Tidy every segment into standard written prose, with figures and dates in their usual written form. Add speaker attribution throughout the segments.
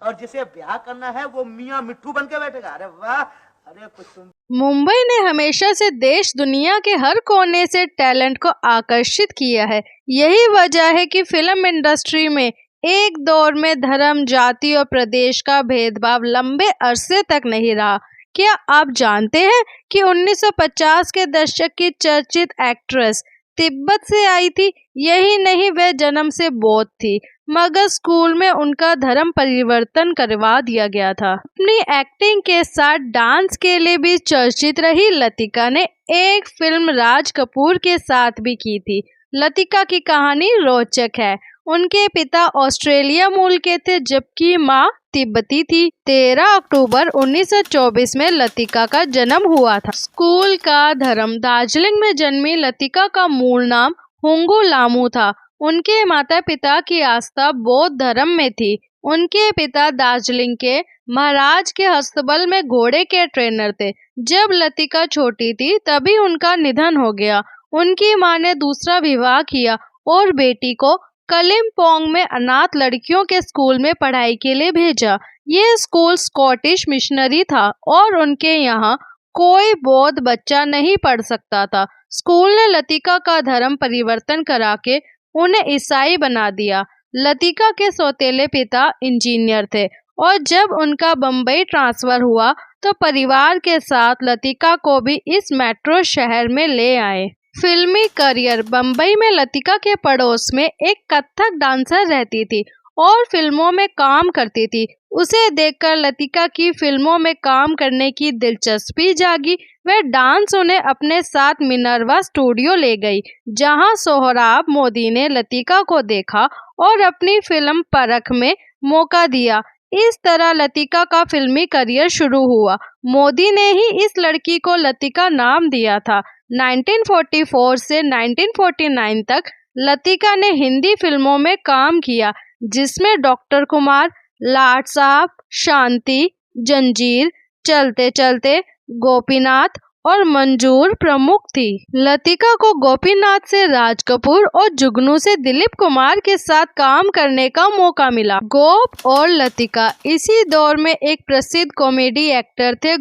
Speaker 1: और जिसे ब्याह करना है वो मियाँ मिट्ठू बन के बैठेगा। अरे वाह, अरे कुछ तुम।
Speaker 2: मुंबई ने हमेशा से देश दुनिया के हर कोने से टैलेंट को आकर्षित किया है। यही वजह है कि फिल्म इंडस्ट्री में एक दौर में धर्म, जाति और प्रदेश का भेदभाव लंबे अरसे तक नहीं रहा। क्या आप जानते हैं कि 1950 के दशक की चर्चित एक्ट्रेस तिब्बत से आई थी? यही नहीं, वह जन्म से बौद्ध थी, मगर स्कूल में उनका धर्म परिवर्तन करवा दिया गया था। अपनी एक्टिंग के साथ डांस के लिए भी चर्चित रही लतिका ने एक फिल्म राज कपूर के साथ भी की थी। लतिका की कहानी रोचक है। उनके पिता ऑस्ट्रेलिया मूल के थे जबकि माँ तिब्बती थी। 13 अक्टूबर 1924 में लतिका का जन्म हुआ था। स्कूल का धर्म। दार्जिलिंग में जन्मी लतिका का मूल नाम हुंगू लामू था। उनके माता पिता की आस्था बौद्ध धर्म में थी। उनके पिता दार्जिलिंग के महाराज के हस्तबल में घोड़े के ट्रेनर थे। जब लतिका छोटी थी तभी उनका निधन हो गया। उनकी मां ने दूसरा विवाह किया और बेटी को कलिम्पोंग में अनाथ लड़कियों के स्कूल में पढ़ाई के लिए भेजा। ये स्कूल स्कॉटिश मिशनरी था और उनके यहाँ कोई बौद्ध बच्चा नहीं पढ़ सकता था। स्कूल ने लतिका का धर्म परिवर्तन करा के उन्हें ईसाई बना दिया। लतिका के सौतेले पिता इंजीनियर थे और जब उनका बम्बई ट्रांसफर हुआ तो परिवार के साथ लतिका को भी इस मेट्रो शहर में ले आए। फिल्मी करियर। बम्बई में लतिका के पड़ोस में एक कथक डांसर रहती थी और फिल्मों में काम करती थी। उसे देखकर लतिका की फिल्मों में काम करने की दिलचस्पी जागी। वह डांस उन्हें अपने साथ मिनर्वा स्टूडियो ले गई, जहां सोहराब मोदी ने लतिका को देखा और अपनी फिल्म परख में मौका दिया। इस तरह लतिका का फिल्मी करियर शुरू हुआ। मोदी ने ही इस लड़की को लतिका नाम दिया था। 1944 से 1949 तक लतिका ने हिंदी फिल्मों में काम किया, जिसमें डॉक्टर कुमार, लाट साहब, शांति, जंजीर, चलते चलते, गोपीनाथ और मंजूर प्रमुख थी। लतिका को गोपीनाथ से राज कपूर और जुगनू से दिलीप कुमार के साथ काम करने का मौका मिला। गोप और लतिका इसी दौर में एक प्रसिद्ध कॉमेडी एक्टर थे।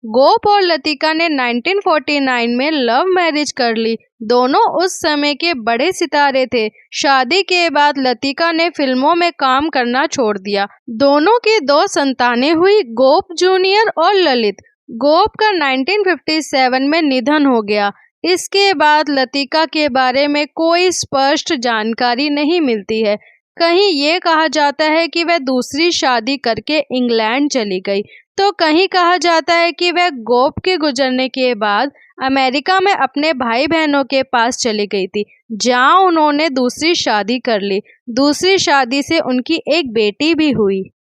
Speaker 2: गोप और लतिका ने 1949 में लव मैरिज कर ली। दोनों उस समय के बड़े सितारे थे। शादी के बाद लतिका ने फिल्मों में काम करना छोड़ दिया। दोनों की 2 संतानें हुई, गोप जूनियर और ललित। गोप का 1957 में निधन हो गया। इसके बाद लतिका के बारे में कोई स्पष्ट जानकारी नहीं मिलती है। कहीं ये कहा जाता है कि वह दूसरी शादी करके इंग्लैंड चली गई, तो कहीं कहा जाता है कि वह गोप के गुजरने के बाद अमेरिका में अपने भाई बहनों के पास चली गई थी, जहां उन्होंने दूसरी शादी कर ली। दूसरी शादी से उनकी एक बेटी भी हुई।